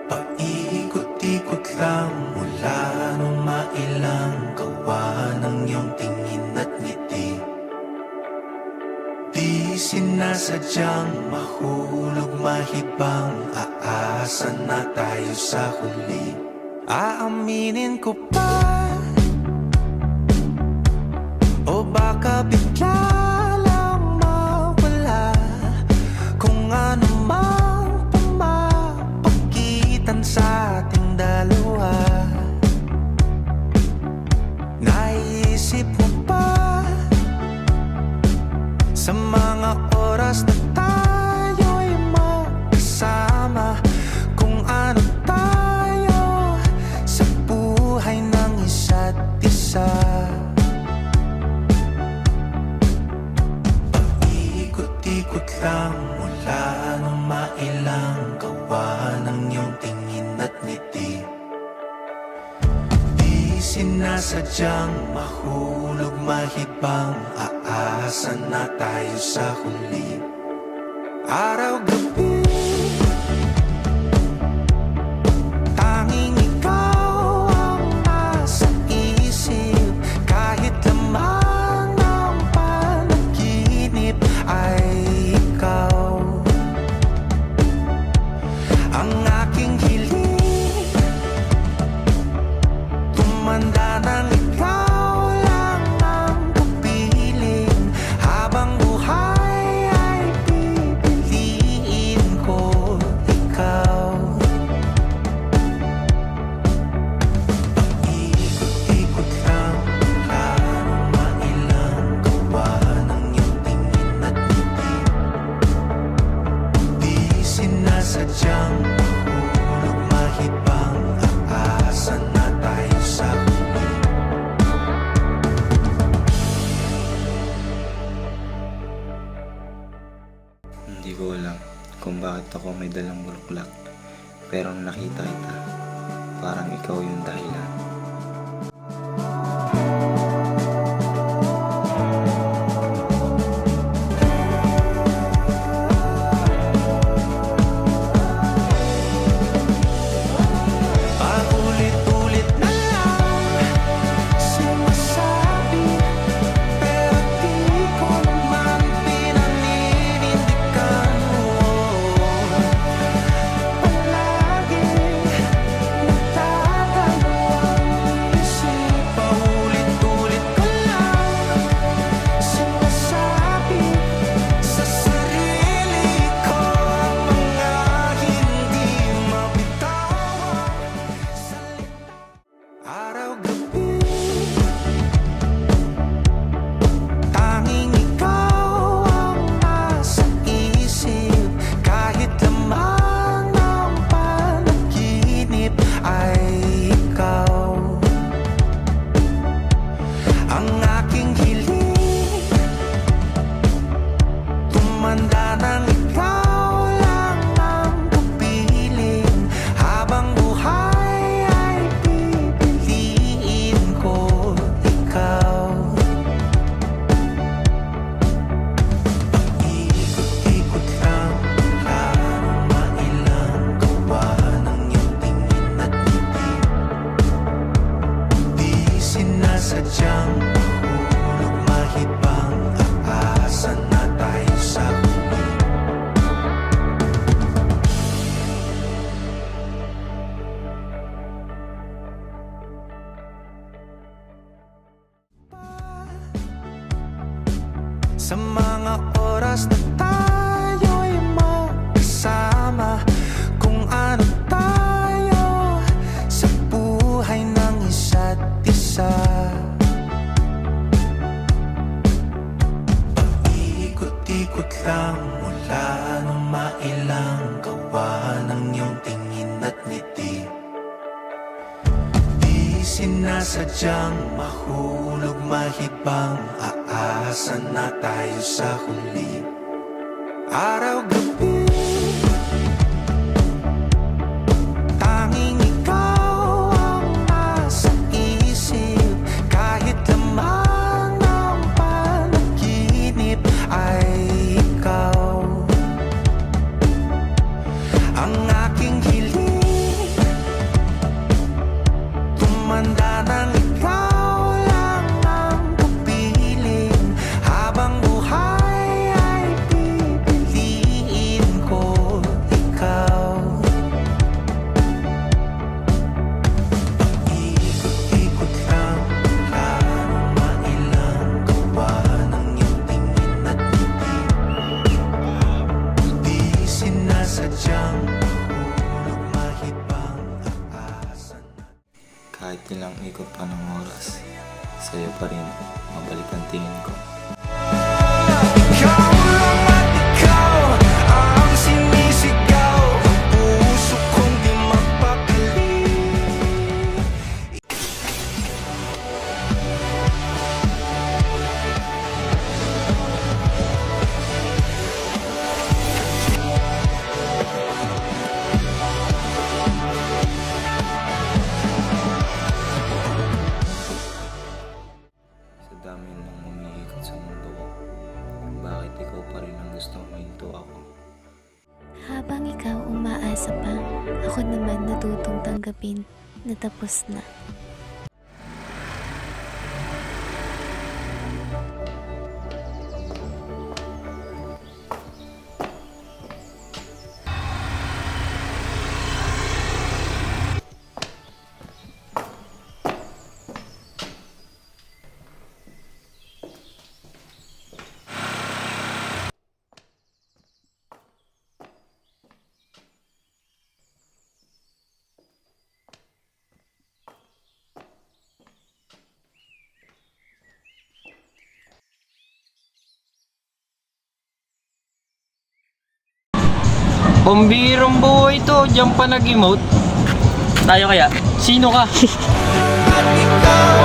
Paikot-ikot lang mula nung mailang gawa ng iyong tingin at ngiti. Di sinasadyang mahulog mahibang, aasa na tayo sa huli. Aaminin ko pa, o baka bigla lang mawala kung ano mang pumapagitan sa ating dalawa. Naisip mo pa sa mga oras na tayo'y magkasama, kung ano tayo sa buhay ng isa't isa. Paikot-ikot lang mula nung mailang gawa ng iyong tingin at ngiti. Di sinasadyang mahulog mahibang, aasa na tayo sa huli. Araw-gabi tanging ikaw ang nasa isip, kahit lamang ng panaginip ay ikaw ang aking hiling. Tumanda ng ikaw lang ang kapiling, habang buhay ay pipiliin ko ikaw. Paikot-ikot lang mula nung mailang gawa ng iyong tingin at ngiti. Di sinasadyang mahulog mahibang, aasa na tayo sa huli. Hindi ko alam kung bakit ako may dalang bulaklak, pero nung nakita kita, parang ikaw yung dahilan. Paulit-ulit na lang sinasabi, pero di ko naman pinaninindigan mo. Palagi nagdadalawang isip. Paulit-ulit ko lang sinasabi sa sarili ko ang mga hindi mabitawang salita. Araw-gabi tanging ikaw ang nasa isip, kahit lamang ng panaginip ay ikaw ang aking hiling. Tumanda ng ikaw lang ang kapiling, habang buhay ay pipiliin ko ikaw. Paikot-ikot lang mula nung mailang gawa ng iyong tingin at ngiti. Di sinasadyang mahulog mahibang, aasa na tayo sa huli. Sa mga oras na tayo'y magkasama, kung ano tayo sa buhay ng isa't isa. Paikot-ikot lang mula nung mailang gawa ng iyong tingin at ngiti. Di sinasadyang mahulog mahibang, aasa na tayo sa huli. Araw-gabi tanging ikaw ang nasa isip, kahit lamang ng panaginip ay ikaw Kahit ilang ikot pa ng oras, sa'yo pa rin mabalik ang tingin ko. Ikaw lang at ikaw ang sinisigaw. Ang puso kong di mapakali. Sa dami nang umiikot sa mundo ko, bakit ikaw pa rin ang gusto mahinto ako? Habang ikaw umaasa pa, ako naman natutong tanggapin na tapos na. Pambirong buhay to, diyan pa nag-emote. Tayo kaya? Sino ka? At ikaw